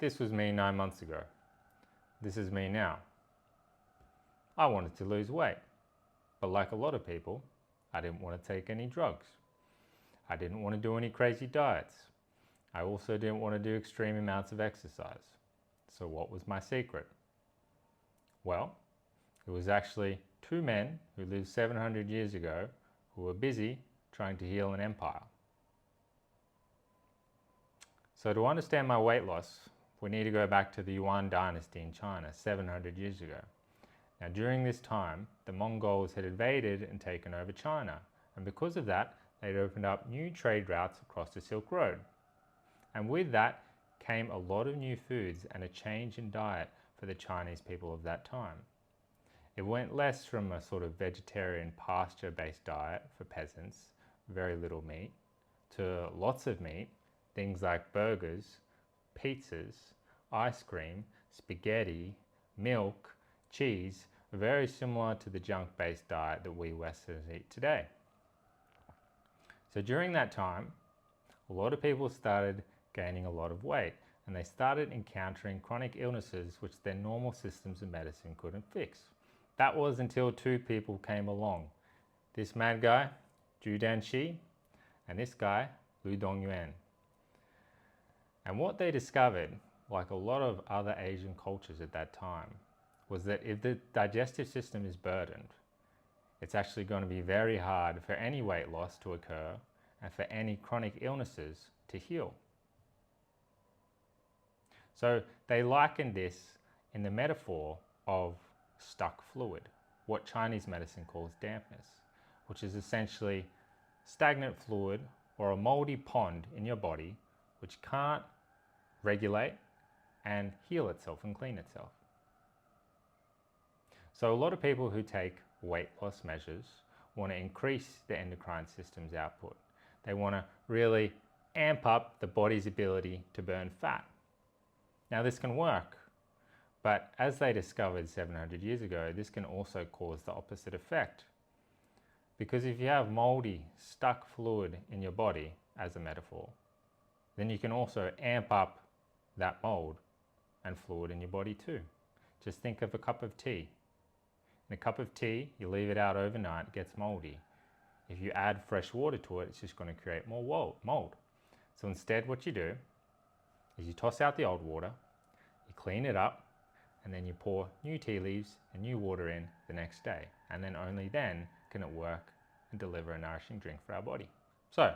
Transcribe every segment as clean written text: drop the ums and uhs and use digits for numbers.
This was me 9 months ago. This is me now. I wanted to lose weight, but like a lot of people, I didn't want to take any drugs. I didn't want to do any crazy diets. I also didn't want to do extreme amounts of exercise. So what was my secret? Well, it was actually two men who lived 700 years ago who were busy trying to heal an empire. So to understand my weight loss, we need to go back to the Yuan dynasty in China 700 years ago. Now during this time, the Mongols had invaded and taken over China, and because of that, they'd opened up new trade routes across the Silk Road. And with that came a lot of new foods and a change in diet for the Chinese people of that time. It went less from a sort of vegetarian pasture-based diet for peasants, very little meat, to lots of meat, things like burgers, pizzas, ice cream, spaghetti, milk, cheese, very similar to the junk-based diet that we Westerners eat today. So during that time, a lot of people started gaining a lot of weight, and they started encountering chronic illnesses which their normal systems of medicine couldn't fix. That was until two people came along. This mad guy, Zhu Danxi, and this guy, Lu Dongyuan. And what they discovered, like a lot of other Asian cultures at that time, was that if the digestive system is burdened, it's actually going to be very hard for any weight loss to occur and for any chronic illnesses to heal. So they likened this in the metaphor of stuck fluid, what Chinese medicine calls dampness, which is essentially stagnant fluid or a moldy pond in your body which can't regulate and heal itself and clean itself. So a lot of people who take weight loss measures want to increase the endocrine system's output. They want to really amp up the body's ability to burn fat. Now this can work, but as they discovered 700 years ago, this can also cause the opposite effect. Because if you have moldy, stuck fluid in your body, as a metaphor, then you can also amp up that mold and fluid in your body too. Just think of a cup of tea. In a cup of tea, you leave it out overnight, it gets moldy. If you add fresh water to it, it's just going to create more mold. So instead what you do is you toss out the old water, you clean it up, and then you pour new tea leaves and new water in the next day. And then only then can it work and deliver a nourishing drink for our body. So,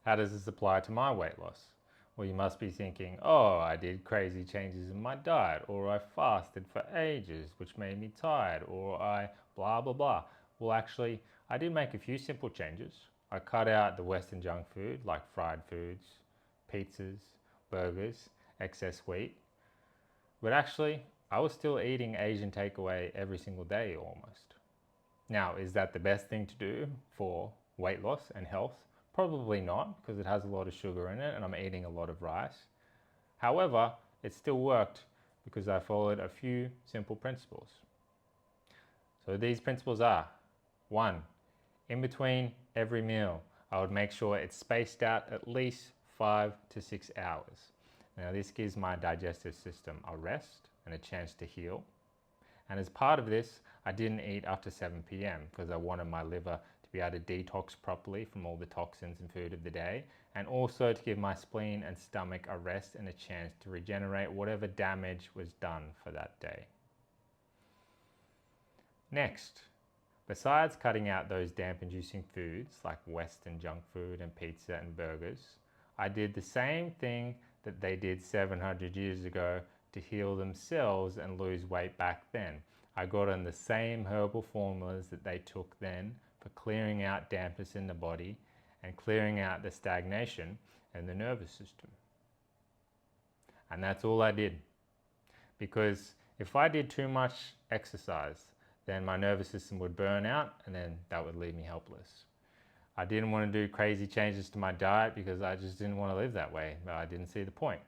how does this apply to my weight loss? Well, you must be thinking, oh, I did crazy changes in my diet, or I fasted for ages, which made me tired, or I blah, blah, blah. Well, actually, I did make a few simple changes. I cut out the Western junk food, like fried foods, pizzas, burgers, excess wheat. But actually, I was still eating Asian takeaway every single day almost. Now, is that the best thing to do for weight loss and health? Probably not, because it has a lot of sugar in it and I'm eating a lot of rice. However, it still worked because I followed a few simple principles. So these principles are: 1, in between every meal, I would make sure it's spaced out at least 5 to 6 hours. Now this gives my digestive system a rest and a chance to heal. And as part of this, I didn't eat after 7 p.m. because I wanted my liver to be able to detox properly from all the toxins and food of the day, and also to give my spleen and stomach a rest and a chance to regenerate whatever damage was done for that day. Next, besides cutting out those damp-inducing foods like Western junk food and pizza and burgers, I did the same thing that they did 700 years ago to heal themselves and lose weight back then. I got on the same herbal formulas that they took then for clearing out dampness in the body and clearing out the stagnation in the nervous system. And that's all I did. Because if I did too much exercise, then my nervous system would burn out and then that would leave me helpless. I didn't want to do crazy changes to my diet because I just didn't want to live that way. I didn't see the point.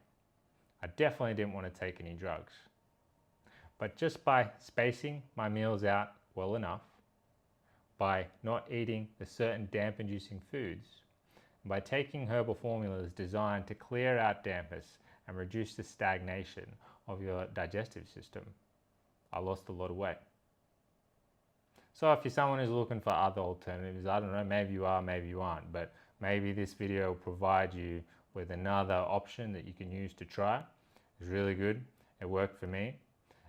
I definitely didn't want to take any drugs. But just by spacing my meals out well enough, by not eating the certain damp-inducing foods, by taking herbal formulas designed to clear out dampness and reduce the stagnation of your digestive system. I lost a lot of weight. So if you're someone who's looking for other alternatives, I don't know, maybe you are, maybe you aren't, but maybe this video will provide you with another option that you can use to try. It's really good. It worked for me.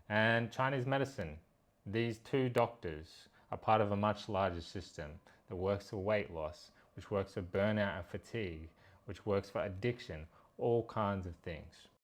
And Chinese medicine, these two doctors are part of a much larger system that works for weight loss, which works for burnout and fatigue, which works for addiction, all kinds of things.